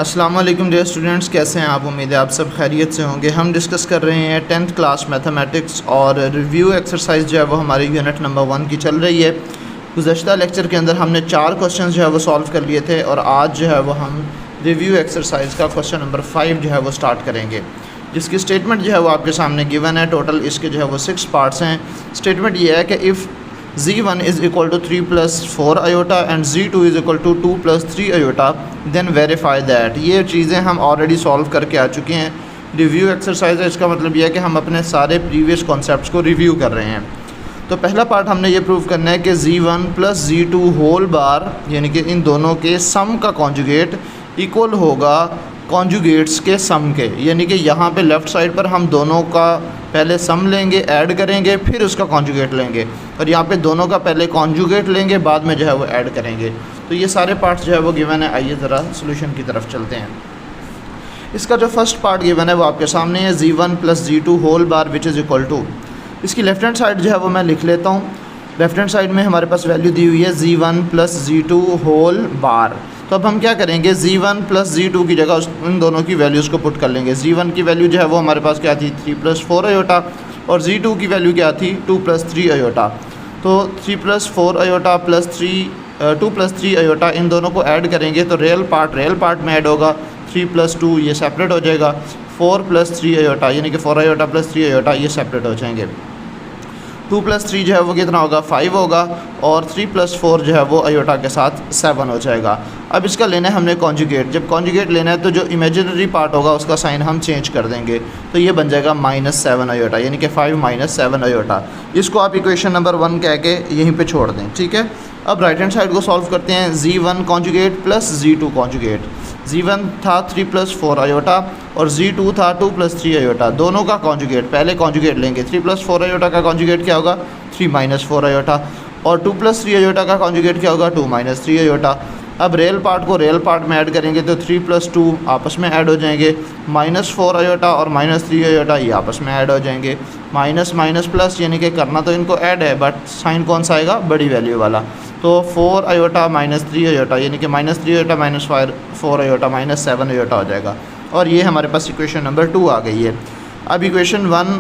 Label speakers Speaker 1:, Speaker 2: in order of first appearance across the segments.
Speaker 1: अस्सलाम वालेकुम dear students, कैसे हैं आप? उम्मीद है आप सब खैरियत से होंगे। हम डिस्कस कर रहे हैं 10th क्लास मैथमेटिक्स और रिव्यू एक्सरसाइज जो है वो हमारी यूनिट नंबर 1 की चल रही है। गुज़श्ता लेक्चर के अंदर हमने 4 क्वेश्चन जो है वो सॉल्व कर लिए थे और आज जो है वो हम रिव्यू एक्सरसाइज का क्वेश्चन नंबर 5 जो है वो स्टार्ट करेंगे, जिसकी स्टेटमेंट जो है वो आपके सामने गिवन है। टोटल इसके जो है वो 6 पार्ट्स हैं। स्टेटमेंट ये है कि if z1 is equal to 3 plus 4 iota and z2 is equal to 2 plus 3 iota, then verify that। ये चीज़ें हम ऑलरेडी सॉल्व करके आ चुके हैं। रिव्यू एक्सरसाइज है, इसका मतलब यह है कि हम अपने सारे प्रीवियस कॉन्सेप्ट्स को रिव्यू कर रहे हैं। तो पहला पार्ट हमने ये प्रूव करना है कि z1 प्लस z2 होल बार यानी कि इन दोनों के सम का कॉन्जुगेट इक्वल होगा कॉन्जुगेट्स के सम के, यानी कि यहाँ पे लेफ़्ट साइड पर हम दोनों का पहले सम लेंगे, ऐड करेंगे, फिर उसका कॉन्जुगेट लेंगे, और यहाँ पे दोनों का पहले कॉन्जुगेट लेंगे, बाद में जो है वो ऐड करेंगे। तो ये सारे पार्ट्स जो है वो गिवन है। आइए ज़रा सोल्यूशन की तरफ चलते हैं। इसका जो फर्स्ट पार्ट गिवन है वो आपके सामने है, z1 plus z2 whole bar which is equal to. इसकी लेफ़्ट हैंड साइड जो है वो मैं लिख लेता हूँ। लेफ़्ट हैंड साइड में हमारे पास वैल्यू दी हुई है z1 प्लस z2 होल बार। तो अब हम क्या करेंगे, z1 प्लस z2 की जगह उन दोनों की वैल्यूज़ को पुट कर लेंगे। z1 की वैल्यू जो है वो हमारे पास क्या थी, 3 प्लस 4 आयोटा, और z2 की वैल्यू क्या थी, 2 प्लस 3 आयोटा। तो 3 plus 4 iota plus 2 plus 3 iota, इन दोनों को ऐड करेंगे तो रियल पार्ट में ऐड होगा। 3 प्लस 2 ये सेपरेट हो जाएगा। 4 प्लस 3 आयोटा यानी कि 4 आयोटा प्लस 3 आयोटा ये सेपरेट हो जाएंगे। 2 प्लस 3 जो है वो कितना होगा, 5 होगा, और 3 प्लस 4 जो है वो आयोटा के साथ 7 हो जाएगा। अब इसका लेना है हमने कॉन्जुगेट। जब कॉन्जुगेट लेना है तो जो इमेजिनरी पार्ट होगा उसका साइन हम चेंज कर देंगे, तो ये बन जाएगा -7 आयोटा, यानी कि 5 माइनस 7 आयोटा। इसको आप इक्वेशन नंबर 1 कह के यहीं पे छोड़ दें, ठीक है। अब राइट हैंड साइड को सॉल्व करते हैं। z1 conjugate plus z2 conjugate. z1 था 3 प्लस 4 आयोटा और z2 था 2 प्लस 3 आयोटा। दोनों का कॉन्जुगेट पहले कॉन्जुगेट लेंगे। 3 प्लस 4 आयोटा का कॉन्जुगेट क्या होगा, 3 माइनस 4 आयोटा, और 2 प्लस 3 आयोटा का कॉन्जुगेट क्या होगा, 2 माइनस 3 आयोटा। अब रियल पार्ट को रियल पार्ट में ऐड करेंगे तो 3 प्लस 2 आपस में ऐड हो जाएंगे। -4 आयोटा और -3 आयोटा ये आपस में ऐड हो जाएंगे। माइनस माइनस प्लस यानी कि करना तो इनको ऐड है, बट साइन कौन सा आएगा, बड़ी वैल्यू वाला। तो 4 आयोटा माइनस 3 आयोटा यानी कि -3 iota minus 4 iota minus 7 iota हो जाएगा। और ये हमारे पास इक्वेशन नंबर 2 आ गई है। अब इक्वेशन 1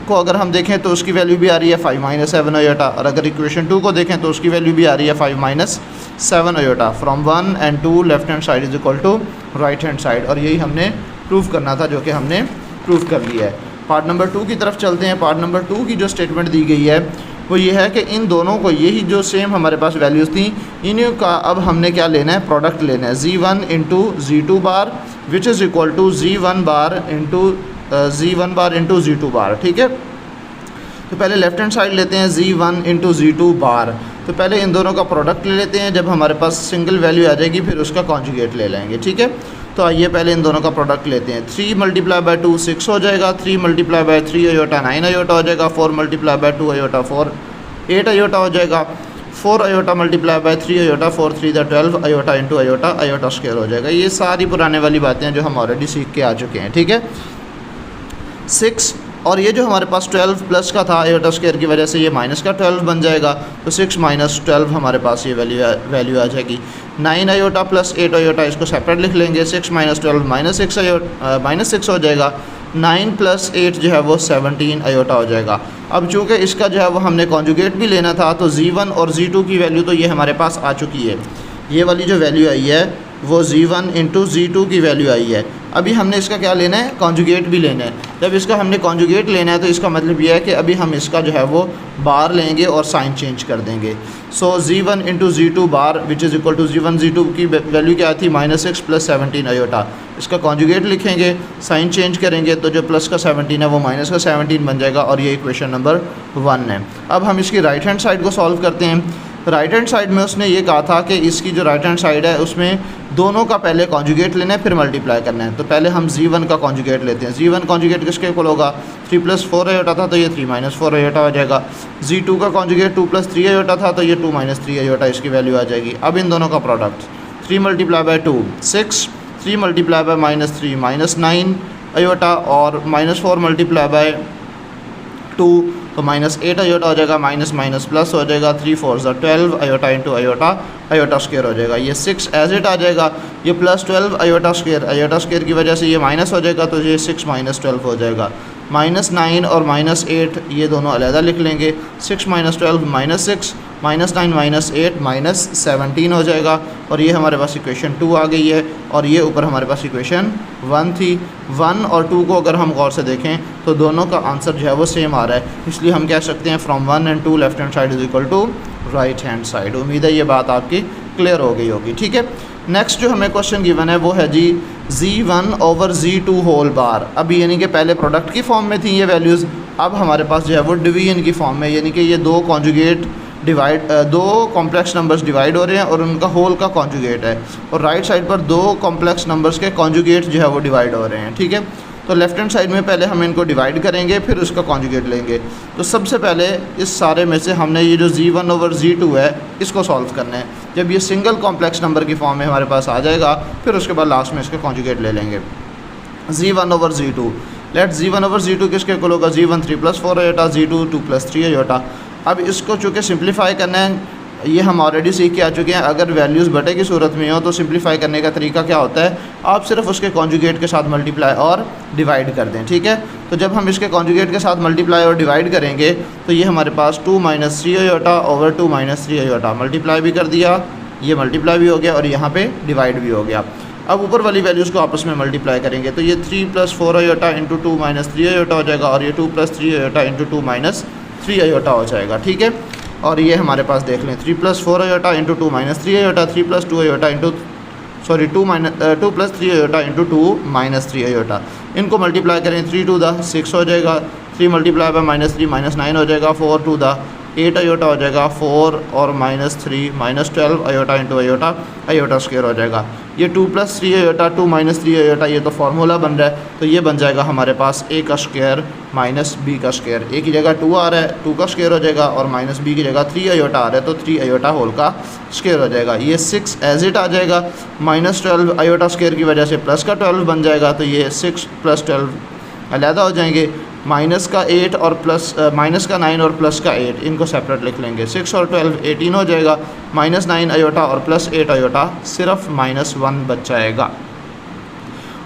Speaker 1: को अगर हम देखें तो उसकी वैल्यू भी आ रही है 5 माइनस 7 आयोटा, और अगर इक्वेशन 2 को देखें तो उसकी वैल्यू भी आ रही है 5 minus 7 iota. From 1 and 2 left hand side is equal to right hand side, और यही हमने प्रूव करना था, जो कि हमने प्रूव कर लिया है। पार्ट नंबर 2 की तरफ चलते हैं। पार्ट नंबर 2 की जो स्टेटमेंट दी गई है वो ये है कि इन दोनों को, यही जो सेम हमारे पास वैल्यूज़ थी, इन्हीं का अब हमने क्या लेना है, प्रोडक्ट लेना है। z1 into z2 bar which is equal to z1 bar into z2 bar, ठीक है। तो पहले लेफ़्ट हैंड साइड लेते हैं z1 इंटू z2 बार। तो पहले इन दोनों का प्रोडक्ट ले लेते हैं। जब हमारे पास सिंगल वैल्यू आ जाएगी फिर उसका कॉन्जुगेट ले लेंगे, ठीक है। तो आइए पहले इन दोनों का प्रोडक्ट लेते हैं। 3 मल्टीप्लाई बाय 2 6 हो जाएगा। 3 मल्टीप्लाई बाय 3 आयोटा 9 आयोटा हो जाएगा। 4 मल्टीप्लाई बाय 2 आयोटा 8 आयोटा हो जाएगा। 4 iota multiply by 3 iota 4 3 12 iota into iota square हो जाएगा। ये सारी पुराने वाली बातें हैं जो हम ऑलरेडी सीख के आ चुके हैं, ठीक है। 6 और ये जो हमारे पास 12 प्लस का था आयोटा स्क्वायर की वजह से ये माइनस का 12 बन जाएगा। तो 6 माइनस 12 हमारे पास ये वैल्यू आ जाएगी। 9 आयोटा प्लस 8 आयोटा, इसको सेपरेट लिख लेंगे। 6 माइनस 12 माइनस 6 हो जाएगा। 9 प्लस 8 जो है वो 17 आयोटा हो जाएगा। अब चूँकि इसका जो है वो हमने कॉन्जुगेट भी लेना था, तो z1 और z2 की वैल्यू तो ये हमारे पास आ चुकी है। ये वाली जो वैल्यू आई है वो z1 इंटू z2 की वैल्यू आई है। अभी हमने इसका क्या लेना है, कॉन्जुगेट भी लेना है। जब इसका हमने कॉन्जुगेट लेना है तो इसका मतलब यह है कि अभी हम इसका जो है वो बार लेंगे और साइन चेंज कर देंगे। So z1 into z2 bar which is equal to z1 z2 की वैल्यू क्या थी, -6 प्लस 17 आयोटा। इसका कॉन्जुगेट लिखेंगे, साइन चेंज करेंगे तो जो प्लस का 17 है वो माइनस का 17 बन जाएगा, और ये इक्वेशन नंबर 1 है। अब हम इसकी राइट हैंड साइड को सॉल्व करते हैं। राइट हैंड साइड में उसने ये कहा था कि इसकी जो राइट हैंड साइड है उसमें दोनों का पहले कॉन्जुगेट लेना है फिर मल्टीप्लाई करना है। तो पहले हम z1 का कॉन्जुगेट लेते हैं। z1 कॉन्जुगेट किसके इक्वल होगा, 3 प्लस 4 आयोटा था तो ये 3 माइनस 4 आयोटा हो जाएगा। z2 का कॉन्जुगेट 2 प्लस 3 आयोटा था तो ये 2 माइनस 3 आयोटा इसकी वैल्यू आ जाएगी। अब इन दोनों का product 3 multiply by 2 6, 3 multiply by -3 -9 iota, और -4 मल्टीप्लाई बाय 2 तो माइनस 8 आयोटा हो जाएगा, माइनस माइनस प्लस हो जाएगा, 3 4 12 iota into iota, iota square हो जाएगा। ये 6 एज इट आ जाएगा, ये प्लस 12 आयोटा स्क्वायर की वजह से ये माइनस हो जाएगा, तो ये 6 माइनस 12 हो जाएगा। माइनस 9 और माइनस 8 ये दोनों अलहदा लिख लेंगे। 6 minus 12 minus 6, minus 9 minus 8 minus 17 हो जाएगा। और ये हमारे पास इक्वेशन 2 आ गई है, और ये ऊपर हमारे पास इक्वेशन 1 थी। 1 और 2 को अगर हम गौर से देखें तो दोनों का आंसर जो है वो सेम आ रहा है, इसलिए हम कह सकते हैं from 1 and 2 left hand side is equal to right hand side. उम्मीद है ये बात आपकी क्लियर हो गई होगी। ठीक है, नेक्स्ट जो हमें क्वेश्चन गिवन है वो है जी z1 ओवर z2 होल बार। अब यानी कि पहले प्रोडक्ट की फॉर्म में थी ये वैल्यूज़, अब हमारे पास जो है वो डिवीजन की फॉर्म में, यानी कि ये दो कॉन्जुगेट दो कॉम्प्लेक्स नंबर्स डिवाइड हो रहे हैं और उनका होल का कॉन्जुगेट है, और राइट साइड पर दो कॉम्प्लेक्स नंबर्स के कॉन्जुगेट जो है वो डिवाइड हो रहे हैं। ठीक है, तो लेफ्ट हैंड साइड में पहले हम इनको डिवाइड करेंगे, फिर उसका कॉन्जुगेट लेंगे। तो सबसे पहले इस सारे में से हमने ये जो z1 ओवर z2 है इसको सॉल्व करना है। जब ये सिंगल कॉम्प्लेक्स नंबर की फॉर्म में हमारे पास आ जाएगा, फिर उसके बाद लास्ट में इसका कॉन्जुगेट ले लेंगे। z1 over z2, late z1 over z2 किसके इक्वल होगा, z1 3 + 4 आयोटा, z2 2 + 3 आयोटा। अब इसको चूँकि सिंप्लीफाई करना है, ये हम ऑलरेडी सीख के आ चुके हैं। अगर वैल्यूज़ बटे की सूरत में हो तो सिंप्लीफाई करने का तरीका क्या होता है, आप सिर्फ उसके कॉन्जुगेट के साथ मल्टीप्लाई और डिवाइड कर दें। ठीक है, तो जब हम इसके कॉन्जुगेट के साथ मल्टीप्लाई और डिवाइड करेंगे तो ये हमारे पास 2 - 3 आयोटा ओवर 2 - 3 आयोटा, मल्टीप्लाई भी कर दिया, ये मल्टीप्लाई भी हो गया और यहाँ पे डिवाइड भी हो गया। अब ऊपर वाली वैल्यूज़ को आपस में मल्टीप्लाई करेंगे तो ये 3 + 4 आयोटा इंटू 2 - 3 आयोटा हो जाएगा, और ये 2 + 3 आयोटा इंटू 2 - 3 आयोटा हो जाएगा। ठीक है, और ये हमारे पास देख लें 3 + 4 iota into 2 - 3 iota, 3 + 2 iota into 2 + 3 iota into 2 - 3 iota. इनको मल्टीप्लाई करें, 3 × 2 = 6 हो जाएगा, 3 × -3 -9 हो जाएगा, 4 × 2 = 8 आयोटा हो जाएगा, 4 और -3 -12 iota into iota, iota square हो जाएगा। ये 2 + 3 आयोटा 2 - 3 आयोटा, ये तो फार्मूला बन रहा है, तो ये बन जाएगा हमारे पास a का स्क्वायर माइनस b का स्क्वायर। a की जगह 2 आ रहा है, 2 का स्क्वायर हो जाएगा, और माइनस b की जगह 3 आयोटा आ रहा है, तो 3 आयोटा होल का स्क्वायर हो जाएगा। ये 6 एज इट आ जाएगा, -12 आयोटा स्क्वायर की वजह से प्लस का 12 बन जाएगा, तो ये 6 + 12 अलहदा हो जाएंगे। माइनस का 8 और प्लस माइनस का 9 और प्लस का 8, इनको सेपरेट लिख लेंगे। 6 और 12 18 हो जाएगा, -9 आयोटा और प्लस 8 आयोटा सिर्फ -1 बच जाएगा।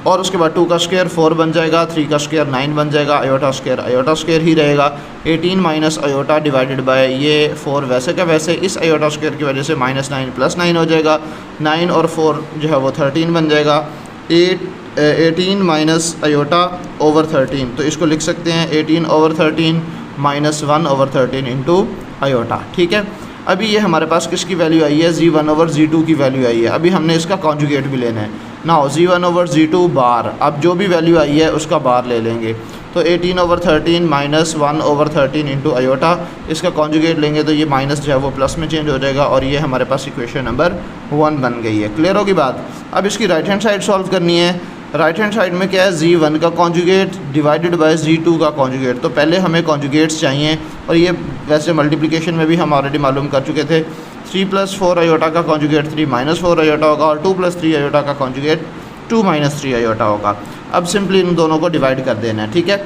Speaker 1: और उसके बाद 2 का स्क्वायर 4 बन जाएगा, 3 का स्क्वायर 9 बन जाएगा, आयोटा स्क्वायर ही रहेगा। 18 माइनस आयोटा डिवाइडेड बाय ये 4 वैसे का वैसे, इस आयोटा स्क्वायर की वजह से -9 + 9 हो जाएगा, 9 और 4 जो है वो 13 बन जाएगा। 18 माइनस आयोटा ओवर 13, तो इसको लिख सकते हैं 18 ओवर 13 -1 ओवर 13 इंटू आयोटा। ठीक है, अभी ये हमारे पास किसकी वैल्यू आई है, z1 ओवर z2 की वैल्यू आई है। अभी हमने इसका कॉन्जुगेट भी लेना है ना, z1 ओवर z2 बार, अब जो भी वैल्यू आई है उसका बार ले लेंगे। तो 18 ओवर 13 -1 ओवर 13 इंटू आयोटा, इसका कॉन्जुगेट लेंगे तो ये माइनस जो है वो प्लस में चेंज हो जाएगा, और ये हमारे पास इक्वेशन नंबर 1 बन गई है। क्लियर होगी बात। अब इसकी राइट हैंड साइड सॉल्व करनी है। राइट हैंड साइड में क्या है, z1 का कॉन्जुगेट डिवाइडेड बाय z2 का कॉन्जुगेट। तो पहले हमें कॉन्जुगेट्स चाहिए, और ये वैसे मल्टीप्लिकेशन में भी हम ऑलरेडी मालूम कर चुके थे। 3 + 4 आयोटा का कॉन्जुगेट 3 - 4 आयोटा होगा, और 2 + 3 आयोटा का कॉन्जुगेट 2 - 3 आयोटा होगा। अब सिंपली इन दोनों को डिवाइड कर देना है। ठीक है,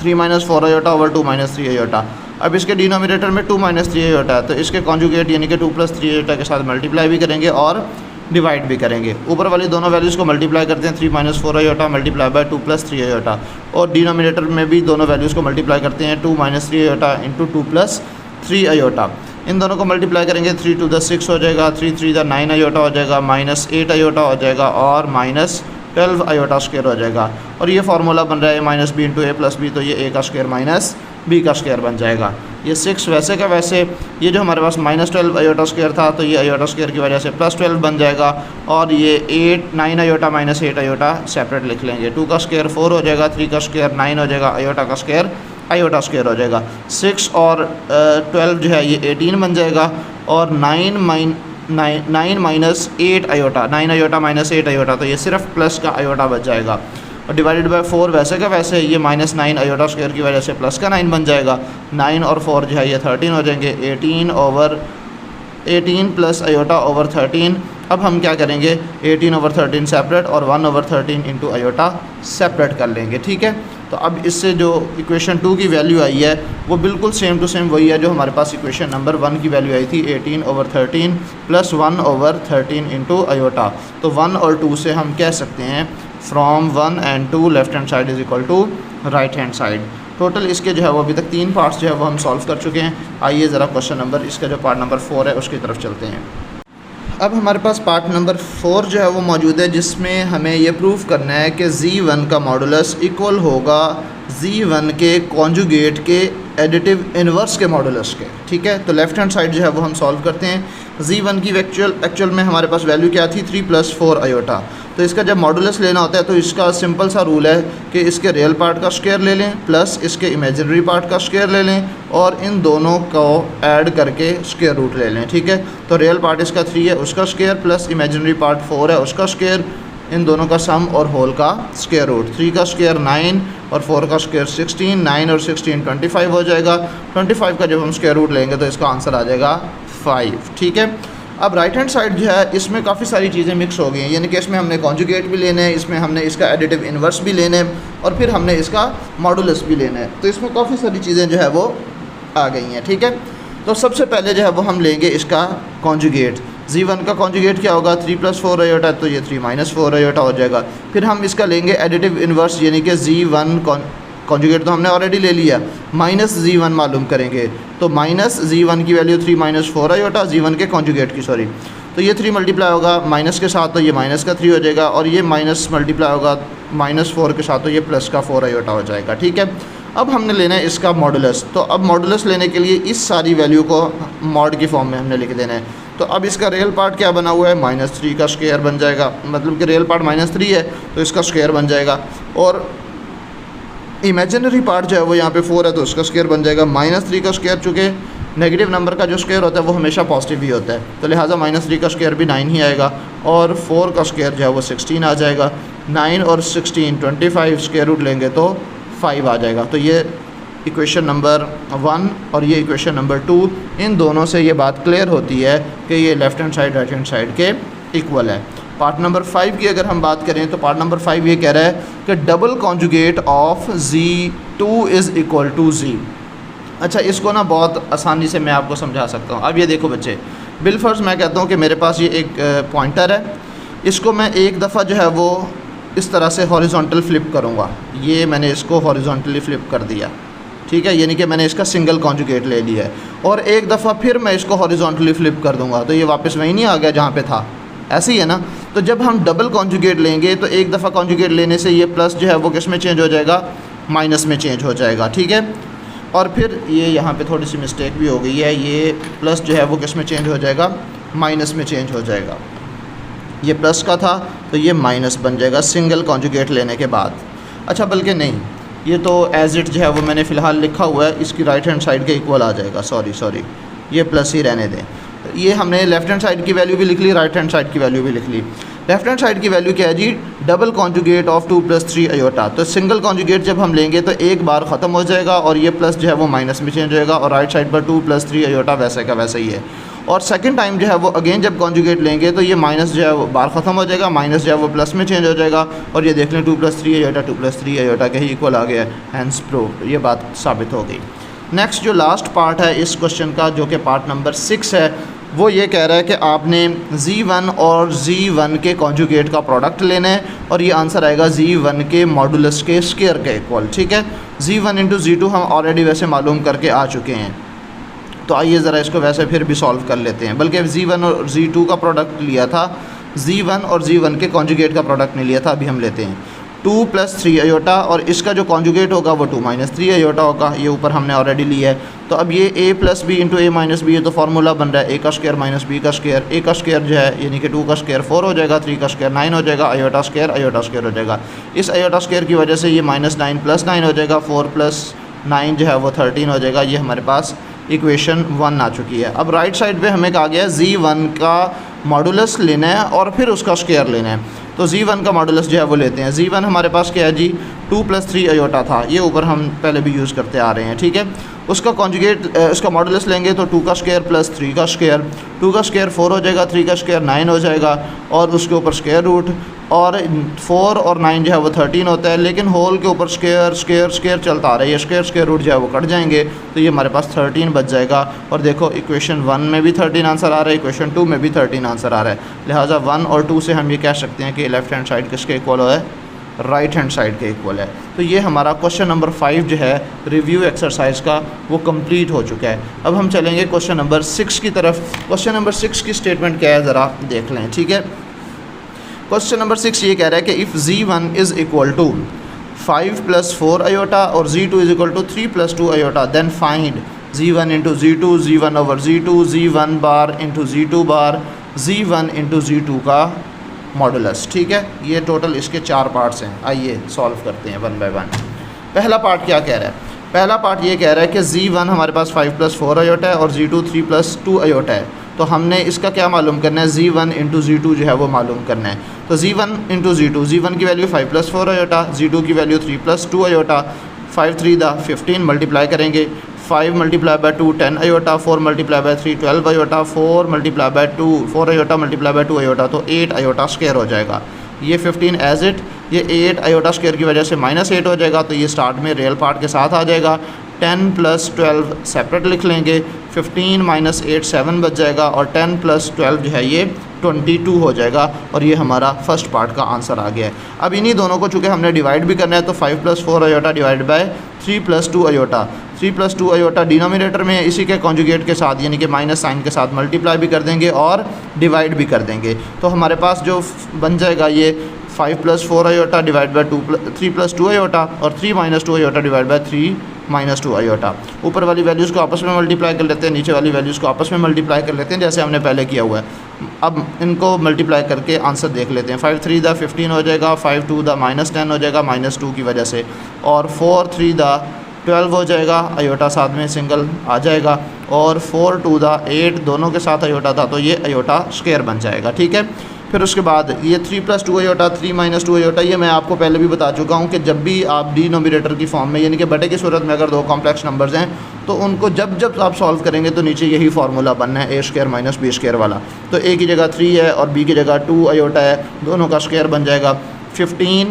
Speaker 1: 3 - 4 आयोटा ओवर 2 - 3 आयोटा। अब इसके डिनोमिनेटर में 2 - 3 आयोटा है, तो इसके कॉन्जुगेट यानी कि 2 + 3 आयोटा के साथ मल्टीप्लाई भी करेंगे और डिवाइड भी करेंगे। ऊपर वाली दोनों वैल्यूज़ को मल्टीप्लाई करते हैं, 3 - 4 आयोटा मल्टीप्लाई बाय 2 + 3 आयोटा, और डिनोमिनेटर में भी दोनों वैल्यूज़ को मल्टीप्लाई करते हैं, 2 - 3 आयोटा इंटू 2 + 3 आयोटा। इन दोनों को मल्टीप्लाई करेंगे, 3 × 2 = 6 हो जाएगा, 3 × 3 = 9 आयोटा हो जाएगा, -8 आयोटा हो जाएगा, और -12 आयोटा स्क्वायर हो जाएगा। और ये फार्मूला बन रहा है -b इंटू a + b, तो ये a का स्क्वायर माइनस b का स्क्वायर बन जाएगा। ये 6 वैसे का वैसे, ये जो हमारे पास -12 आयोटा स्क्वायर था, तो ये आयोटा स्क्वायर की वजह से +12 बन जाएगा, और ये 9 आयोटा -8 आयोटा सेपरेट लिख लेंगे। 2 का स्क्वायर 4 हो जाएगा, 3 का स्क्वायर 9 हो जाएगा, आयोटा का स्क्वायर आयोटा स्क्वायर हो जाएगा। 6 और 12 जो है ये 18 बन जाएगा, और 9 माइनस 8 आयोटा, 9 आयोटा -8 आयोटा, तो ये सिर्फ प्लस का आयोटा बच जाएगा। और डिवाइडेड बाय 4 वैसे का वैसे, ये -9 आयोटा स्क्वायर की वजह से प्लस का 9 बन जाएगा। 9 और 4 जो है ये 13 हो जाएंगे, 18 प्लस आयोटा ओवर 13। अब हम क्या करेंगे, 18 ओवर 13 सेपरेट और 1 ओवर 13 इंटू आयोटा सेपरेट कर लेंगे। ठीक है, तो अब इससे जो इक्वेशन 2 की वैल्यू आई है वो बिल्कुल सेम टू सेम वही है जो हमारे पास इक्वेशन नंबर 1 की वैल्यू आई थी 18/13 प्लस 1/13 इंटू आयोटा। तो 1 और 2 से हम कह सकते हैं from 1 and 2 left hand side is equal to right hand side. Total इसके जो है वो अभी तक 3 पार्ट्स जो है वो हम सॉल्व कर चुके हैं। आइए ज़रा क्वेश्चन नंबर इसका जो पार्ट नंबर 4 है उसकी तरफ चलते हैं। अब हमारे पास पार्ट नंबर 4 जो है वो मौजूद है जिसमें हमें ये प्रूफ करना है कि Z1 का मॉडुलस इक्वल होगा Z1 के कॉन्जुगेट के एडिटिव इन्वर्स के मॉडुलस के। ठीक है, तो लेफ़्ट हैंड साइड जो है वो हम सॉल्व करते हैं। Z1 की एक्चुअल में हमारे पास वैल्यू क्या थी 3 + 4 आयोटा। तो इसका जब मॉडुलस लेना होता है तो इसका सिंपल सा रूल है कि इसके रियल पार्ट का स्क्वायर ले लें प्लस इसके इमेजिनरी पार्ट का स्क्वायर ले लें और इन दोनों को ऐड करके स्क्वायर रूट ले लें। ठीक है, तो रियल पार्ट इसका 3 है उसका स्क्वायर प्लस इमेजिनरी पार्ट 4 है उसका स्क्वायर, इन दोनों का सम और होल का स्क्वायर रूट। 3 का स्क्वायर 9 और 4 का स्क्वायर 16, 9 और 16 25 हो जाएगा। 25 का जब हम स्क्वायर रूट लेंगे तो इसका आंसर आ जाएगा 5। ठीक है, अब राइट हैंड साइड जो है इसमें काफ़ी सारी चीज़ें मिक्स हो गई हैं, यानी कि इसमें हमने कॉन्जुगेट भी लेना है, इसमें हमने इसका एडिटिव इन्वर्स भी लेना है और फिर हमने इसका मॉडुलस भी लेना है। तो इसमें काफ़ी सारी चीज़ें जो है वो आ गई हैं। ठीक है, तो सबसे पहले जो है वो हम लेंगे इसका कॉन्जुगेट। Z1 का कॉन्जुगेट क्या होगा 3 + 4 आयोटा, तो ये 3 - 4 आयोटा हो जाएगा। फिर हम इसका लेंगे एडिटिव इन्वर्स यानी कि Z1 कॉन्जुगेट तो हमने ऑलरेडी ले लिया, -Z1 मालूम करेंगे। तो -Z1 की वैल्यू 3 - 4 आयोटा Z1 के कॉन्जुगेट की, सॉरी। तो ये 3 मल्टीप्लाई होगा माइनस के साथ तो ये माइनस का 3 हो जाएगा और ये माइनस मल्टीप्लाई होगा -4 के साथ तो ये प्लस का 4 आयोटा हो जाएगा। ठीक है, अब हमने लेना है इसका मॉडुलस। तो अब मॉडुलस लेने के लिए इस सारी वैल्यू को मॉड की फॉर्म में हमने लिख देना है। तो अब इसका रियल पार्ट क्या बना हुआ है -3 का स्क्वायर बन जाएगा, मतलब कि रियल पार्ट -3 है तो इसका स्क्वायर बन जाएगा और इमेजिनरी पार्ट जो है वो यहाँ पे 4 है तो उसका स्क्वायर बन जाएगा -3 का स्क्वायर। चूँकि नेगेटिव नंबर का जो स्क्वायर होता है वो हमेशा पॉजिटिव ही होता है तो लिहाजा -3 का स्क्वायर भी 9 ही आएगा और 4 का स्क्वायर जो है वो 16 आ जाएगा। 9 और 16 25 स्क्वायर रूट लेंगे तो 5 आ जाएगा। तो ये इक्वेशन नंबर 1 और ये इक्वेशन नंबर 2, इन दोनों से ये बात क्लियर होती है कि ये left hand side right hand side के इक्वल है। पार्ट नंबर 5 की अगर हम बात करें तो पार्ट नंबर 5 ये कह रहा है कि double conjugate of Z2 is equal to Z। अच्छा, इसको ना बहुत आसानी से मैं आपको समझा सकता हूँ। अब ये देखो बच्चे, बिलफर्ज मैं कहता हूँ कि मेरे पास ये एक पॉइंटर है, इसको मैं एक दफ़ा जो है वो इस तरह से हॉरिजॉन्टल फ्लिप करूँगा। ये मैंने इसको हॉरिजॉन्टली फ्लिप कर दिया। ठीक है, यानी कि मैंने इसका सिंगल कॉन्जुगेट ले लिया है और एक दफ़ा फिर मैं इसको हॉरिजॉन्टली फ्लिप कर दूँगा तो ये वापस वहीं नहीं आ गया जहाँ पे था, ऐसे ही है ना। तो जब हम डबल कॉन्जुगेट लेंगे तो एक दफ़ा कॉन्जुगेट लेने से ये प्लस जो है वो किस में चेंज हो जाएगा, माइनस में चेंज हो जाएगा। ठीक है, और फिर ये यहाँ पे थोड़ी सी मिस्टेक भी हो गई है, ये प्लस जो है वो किस में चेंज हो जाएगा, माइनस में चेंज हो जाएगा। ये प्लस का था तो ये माइनस बन जाएगा सिंगल कॉन्जुगेट लेने के बाद। अच्छा, बल्कि नहीं, ये तो एज इट जो है वो मैंने फ़िलहाल लिखा हुआ है, इसकी राइट हैंड साइड के इक्वल आ जाएगा। सॉरी, ये प्लस ही रहने दें। ये हमने लेफ़्ट हैंड साइड की वैल्यू भी लिख ली, राइट हैंड साइड की वैल्यू भी लिख ली। लेफ़्ट हैंड साइड की वैल्यू क्या है जी, डबल कॉन्जुगेट ऑफ 2 + 3 आयोटा। तो सिंगल कॉन्जुगेट जब हम लेंगे तो एक बार ख़त्म हो जाएगा और ये प्लस जो है वो माइनस में चेंज होएगा और राइट साइड पर 2 + 3 आयोटा वैसे का वैसे ही है। और सेकंड टाइम जो है वो अगेन जब कॉन्जुगेट लेंगे तो ये माइनस जो है वो बार ख़त्म हो जाएगा, माइनस जो है वो प्लस में चेंज हो जाएगा और ये देख लें 2 + 3 आयोटा 2 + 3 आयोटा के ही इक्वल आ गया है, हैंस प्रूव्ड। ये बात साबित हो गई। नेक्स्ट जो लास्ट पार्ट है इस क्वेश्चन का, जो कि पार्ट नंबर 6 है, वो ये कह रहा है कि आपने Z1 और Z1 के कॉन्जुगेट का प्रोडक्ट लेना है और ये आंसर आएगा Z1 के मॉडुलस के स्क्वायर के इक्वल। ठीक है, Z1 × Z2 हम ऑलरेडी वैसे मालूम करके आ चुके हैं, तो आइए ज़रा इसको वैसे फिर भी सॉल्व कर लेते हैं। बल्कि Z1 और Z2 का प्रोडक्ट लिया था, Z1 और Z1 के कॉन्जुगेट का प्रोडक्ट नहीं लिया था, अभी हम लेते हैं 2 + 3 आयोटा और इसका जो कॉन्जुगेट होगा वो 2 - 3 आयोटा होगा। ये ऊपर हमने ऑलरेडी लिया है। तो अब ये a + b × a - b, ये तो फार्मूला बन रहा है a का स्क्वायर - b का स्क्वायर। a का स्क्वायर जो है यानी कि 2 का स्क्वायर 4 हो जाएगा, 3 का स्क्वायर 9 हो जाएगा, आयोटा स्क्वायर हो जाएगा। इस आयोटा स्क्वायर की वजह से ये -9 + 9 हो जाएगा, 4 + 9 जो है वो 13 हो जाएगा। ये हमारे पास इक्वेशन 1 आ चुकी है। अब राइट साइड पे हमें कहा गया Z1 का मॉडुलस लेना है और फिर उसका स्क्वायर लेना है। तो Z1 का मॉडुलस जो है वो लेते हैं। Z1 हमारे पास क्या है जी, 2 + 3 आयोटा था, ये ऊपर हम पहले भी यूज़ करते आ रहे हैं। ठीक है, उसका कॉन्जुगेट उसका मॉडुलस लेंगे तो 2 का स्क्वायर + 3 का स्क्वायर, 2 का स्क्वायर 4 हो जाएगा, 3 का स्क्वायर 9 हो जाएगा और उसके ऊपर स्क्वायर रूट और 4 और 9 जो है वो 13 होता है, लेकिन होल के ऊपर स्क्वायर स्क्वायर स्क्वायर चलता आ रहा है, ये स्क्वायर स्क्वायर रूट जो है वो कट जाएंगे, तो ये हमारे पास 13 बच जाएगा। और देखो इक्वेशन 1 में भी 13 आंसर आ रहा है, इक्वेशन 2 में भी 13 आंसर आ रहा है, लिहाजा 1 और 2 से हम ये कह सकते हैं कि लेफ़्ट हैंड साइड किसके इक्वल है, राइट हैंड साइड के इक्वल है। तो ये हमारा क्वेश्चन नंबर 5 जो है रिव्यू एक्सरसाइज का वो कंप्लीट हो चुका है। अब हम चलेंगे क्वेश्चन नंबर 6 की तरफ। क्वेश्चन नंबर 6 की स्टेटमेंट क्या है ज़रा देख लें, ठीक है। क्वेश्चन नंबर 6 ये कह रहा है कि if Z1 is equal to 5 + 4 iota और Z2 is equal to 3 + 2 iota, then find Z1 into Z2, Z1 over Z2, Z1 bar into Z2 bar, Z1 into Z2 का मॉडुलस, ठीक है। ये टोटल इसके 4 पार्ट्स हैं, आइए सॉल्व करते हैं 1 बाय 1। पहला पार्ट क्या कह रहा है, पहला पार्ट ये कह रहा है कि Z1 हमारे पास 5 + 4 आयोटा है और Z2 3 + 2 आयोटा है। तो हमने इसका क्या मालूम करना है, Z1 इंटू Z2 जो है वो मालूम करना है। तो Z1 इंटू Z2, Z1 की वैल्यू 5 + 4 आयोटा, Z2 की वैल्यू 3 + 2 आयोटा, 5 3 दा 15 मल्टीप्लाई करेंगे, 5 multiply by 2 10 iota, 4 multiply by 3 12 iota, 4 multiply by 2 4 iota multiply by 2 iota, तो 8 आयोटा स्क्वायर हो जाएगा। ये 15 एज इट, ये 8 आयोटा स्क्वायर की वजह से -8 हो जाएगा, तो ये स्टार्ट में रियल पार्ट के साथ आ जाएगा। 10 + 12 सेपरेट लिख लेंगे, 15 - 8 7 बच जाएगा, और 10 + 12 जो है ये 22 हो जाएगा, और ये हमारा फर्स्ट पार्ट का आंसर आ गया है। अब इन्हीं दोनों को चूँकि हमने डिवाइड भी करना है, तो 5 + 4 iota divide by 3 + 2 iota, 3 + 2 iota denominator में इसी के कॉन्जुगेट के साथ यानी कि माइनस साइन के साथ मल्टीप्लाई भी कर देंगे और डिवाइड भी कर देंगे, तो हमारे पास जो बन जाएगा ये 5 + 4 आयोटा डिवाइड बाय 3 + 2 आयोटा, और 3 - 2 आयोटा डिवाइड बाय 3 - 2 आयोटा। ऊपर वाली वैल्यूज़ को आपस में मल्टीप्लाई कर लेते हैं, नीचे वाली वैल्यूज़ को आपस में मल्टीप्लाई कर लेते हैं, जैसे हमने पहले किया हुआ है। अब इनको मल्टीप्लाई करके आंसर देख लेते हैं। 5 3 दा 15 हो जाएगा, 5 2 दा -10 हो जाएगा -2 की वजह से, और 4 3 दा 12 हो जाएगा, आयोटा साथ में सिंगल आ जाएगा, और 4 2 दा 8 दोनों के साथ आयोटा था, तो ये आयोटा स्क्वायर बन जाएगा, ठीक है। फिर उसके बाद ये 3 + 2 आयोटा, 3 - 2 आयोटा, ये मैं आपको पहले भी बता चुका हूँ कि जब भी आप डिनोमिनेटर की फॉर्म में यानी कि बटे की सूरत में अगर दो कॉम्प्लेक्स नंबर्स हैं, तो उनको जब जब आप सॉल्व करेंगे तो नीचे यही फार्मूला बनना है, a² - b² वाला। तो a की जगह 3 है और b की जगह 2 आयोटा है, दोनों का स्क्वायर बन जाएगा 15।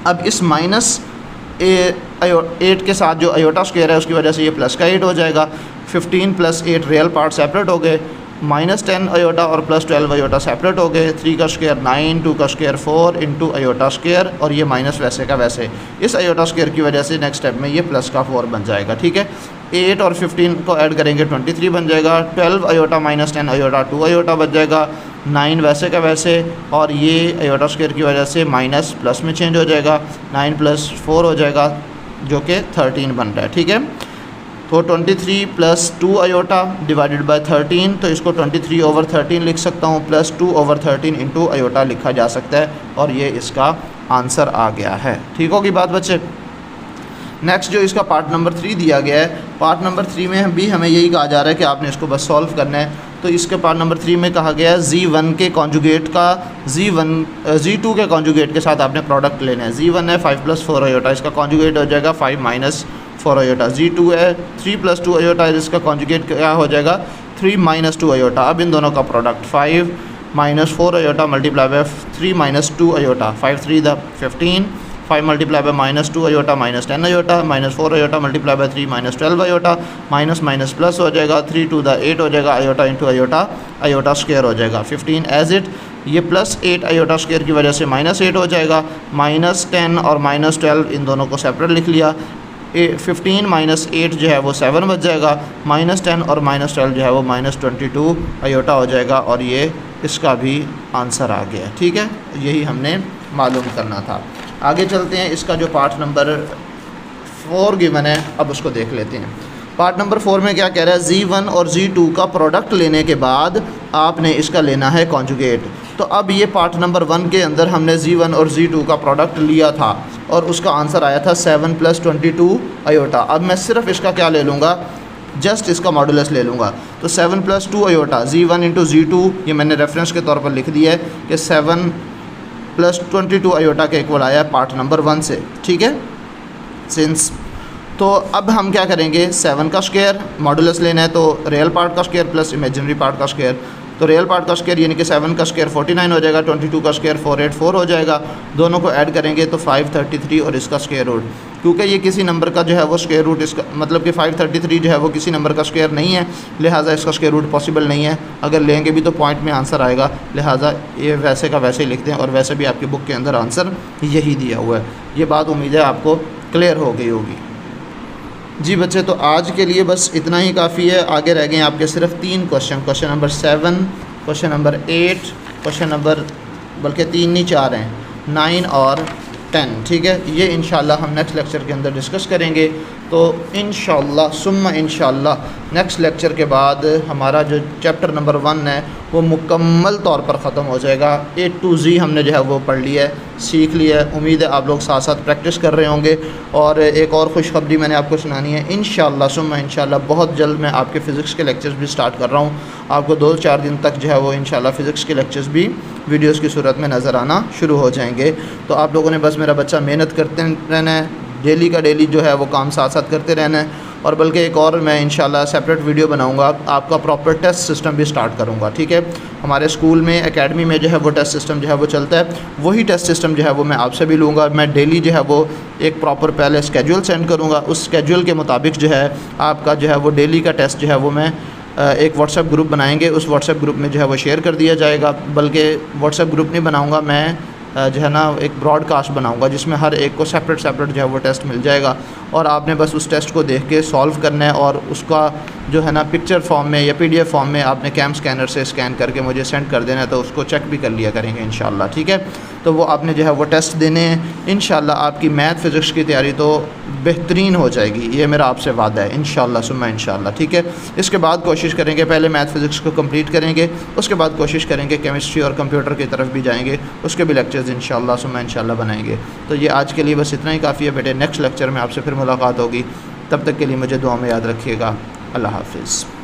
Speaker 1: अब इस -8 के साथ जो आयोटा स्क्वायर है उसकी वजह से ये प्लस का 8 हो जाएगा। 15 + 8 रियल पार्ट सेपरेट हो गए, -10 आयोटा और +12 आयोटा सेपरेट हो गए, 3 का स्क्वायर 9, 2 का स्क्वायर 4 इंटू आयोटा स्क्वायर, और ये माइनस वैसे का वैसे, इस आयोटा स्क्वायर की वजह से नेक्स्ट स्टेप में ये प्लस का 4 बन जाएगा, ठीक है। 8 और 15 को ऐड करेंगे 23 बन जाएगा, 12 आयोटा -10 आयोटा 2 आयोटा बच जाएगा, 9 वैसे का वैसे, और ये आयोटा स्क्वायर की वजह से माइनस प्लस में चेंज हो जाएगा, 9 + 4 हो जाएगा जो कि 13 बन रहा है, ठीक है। तो 23 + 2 आयोटा डिवाइडेड बाय 13, तो इसको 23/13 लिख सकता हूँ, +2/13 इंटू आयोटा लिखा जा सकता है, और ये इसका आंसर आ गया है। ठीक होगी बात बच्चे। नेक्स्ट जो इसका पार्ट नंबर 3 दिया गया है, पार्ट नंबर 3 में भी हमें यही कहा जा रहा है कि आपने इसको बस सॉल्व करना है। तो इसके पार्ट नंबर 3 में कहा गया है Z1 के कॉन्जुगेट का Z2 के कॉन्जुगेट के साथ आपने प्रोडक्ट लेना है। Z1 है 5 + 4 आयोटा, इसका कॉन्जुगेट हो जाएगा 5 - 4 आयोटा। Z2 है 3 + 2 आयोटा, इसका कॉन्जुगेट क्या हो जाएगा 3 - 2 आयोटा। अब इन दोनों का product 5 - 4 iota multiply by 3 - 2 iota, 5 3 दा 15, 5 multiply by -2 iota -10 iota, -4 iota multiply by 3 - 12 iota, minus plus हो जाएगा, 3 2 दा 8 हो जाएगा, iota into iota, iota square हो जाएगा 15 एज इट। ये +8 आयोटा स्क्वायर की वजह से -8 हो जाएगा, -10 और -12 इन दोनों को सेपरेट लिख लिया। 15 - 8 जो है वो 7 बच जाएगा, -10 और -12 जो है वो -22 आयोटा हो जाएगा, और ये इसका भी आंसर आ गया, ठीक है। यही हमने मालूम करना था। आगे चलते हैं, इसका जो पार्ट नंबर 4 गिवन है अब उसको देख लेते हैं। पार्ट नंबर 4 में क्या कह रहा है, Z1 और Z2 का प्रोडक्ट लेने के बाद आपने इसका लेना है कॉन्जुगेट। तो अब ये पार्ट नंबर 1 के अंदर हमने Z1 और Z2 का प्रोडक्ट लिया था और उसका आंसर आया था 7 + 22 आयोटा। अब मैं सिर्फ इसका क्या ले लूँगा, जस्ट इसका मॉडुलस ले लूँगा। तो 7 + 2 आयोटा Z1 इंटू Z2, ये मैंने रेफरेंस के तौर पर लिख दिया है कि 7 + 22 आयोटा के इक्वल आया है पार्ट नंबर 1 से, ठीक है। सिंस तो अब हम क्या करेंगे, 7 का स्क्वायर मॉडुलस लेना है, तो रियल पार्ट का स्क्वायर प्लस इमेजिनरी पार्ट का स्क्वायर, तो रियल पार्ट का स्क्वायर यानी कि 7 का स्क्वायर 49 हो जाएगा, 22 का स्क्वायर 484 हो जाएगा। दोनों को ऐड करेंगे तो 533 और इसका स्क्वायर रूट, क्योंकि ये किसी नंबर का जो है वो स्क्वायर रूट इसका मतलब कि 533 जो है वो किसी नंबर का स्क्वायर नहीं है, लिहाजा इसका स्क्वायर रूट पॉसिबल नहीं है। अगर लेंगे भी तो पॉइंट में आंसर आएगा, लिहाजा ये वैसे का वैसे ही लिखते हैं और वैसे भी आपकी बुक के अंदर आंसर यही दिया हुआ है। ये बात उम्मीद है आपको क्लियर हो गई होगी। जी बच्चे, तो आज के लिए बस इतना ही काफ़ी है। आगे रह गए हैं आपके सिर्फ 3 question, question number 7, question number 8, question number बल्कि 3 नहीं 4 हैं, 9 और 10। ठीक है, ये इंशाल्लाह हम नेक्स्ट लेक्चर के अंदर डिस्कस करेंगे। तो इंशाल्लाह सुम्मा इंशाल्लाह नेक्स्ट लेक्चर के बाद हमारा जो चैप्टर नंबर 1 है वो मुकम्मल तौर पर ख़त्म हो जाएगा। A to Z हमने जो है वो पढ़ लिया है, सीख लिया है। उम्मीद है आप लोग साथ साथ प्रैक्टिस कर रहे होंगे। और एक और खुशखबरी मैंने आपको सुनानी है, इंशाल्लाह सुम्मा इंशाल्लाह बहुत जल्द मैं आपके फ़िज़िक्स के लेक्चर्स भी स्टार्ट कर रहा हूँ। आपको 2-4 दिन तक जो है वो इंशाल्लाह फ़िज़िक्स के लेक्चर्स भी वीडियोज़ की सूरत में नज़र आना शुरू हो जाएंगे। तो आप लोगों ने बस मेरा बच्चा मेहनत करते रहना है, डेली का डेली जो है वो काम साथ साथ करते रहना है। और बल्कि एक और मैं इंशाल्लाह सेपरेट वीडियो बनाऊंगा, आपका प्रॉपर टेस्ट सिस्टम भी स्टार्ट करूंगा। ठीक है, हमारे स्कूल में एकेडमी में जो है वो टेस्ट सिस्टम जो है वो चलता है, वही टेस्ट सिस्टम जो है वो मैं आपसे भी लूँगा। मैं डेली जो है वो एक प्रॉपर पहले स्केड्यूल सेंड करूँगा, उस स्केड्यूल के मुताबिक जो है आपका जो है वो डेली का टेस्ट जो है वो मैं एक व्हाट्सएप ग्रुप बनाएंगे, उस व्हाट्सएप ग्रुप में जो है वो शेयर कर दिया जाएगा। बल्कि व्हाट्सएप ग्रुप नहीं बनाऊँगा मैं, जो है ना एक ब्रॉडकास्ट बनाऊंगा जिसमें हर एक को सेपरेट जो है वो टेस्ट मिल जाएगा और आपने बस उस टेस्ट को देख के सॉल्व करना है और उसका जो है ना पिक्चर फॉर्म में या PDF फॉर्म में आपने कैम स्कैनर से स्कैन करके मुझे सेंड कर देना है, तो उसको चेक भी कर लिया करेंगे इंशाल्लाह। ठीक है, तो वो आपने जो है वो टेस्ट देने हैं। इंशाल्लाह आपकी मैथ फ़िज़िक्स की तैयारी तो बेहतरीन हो जाएगी, ये मेरा आपसे वादा है इंशाल्लाह सुम्मा इंशाल्लाह। ठीक है, इसके बाद कोशिश करेंगे पहले मैथ फ़िज़िक्स को कंप्लीट करेंगे, उसके बाद कोशिश करेंगे केमिस्ट्री और कंप्यूटर की तरफ भी जाएंगे, उसके भी लेक्चर्स इंशाल्लाह सुम्मा इंशाल्लाह बनाएंगे। तो ये आज के लिए बस इतना ही काफ़ी है बेटे। नेक्स्ट लेक्चर में आपसे फिर मुलाकात होगी, तब तक के लिए मुझे दुआ में याद रखिएगा। अल्लाह हाफ़िज़।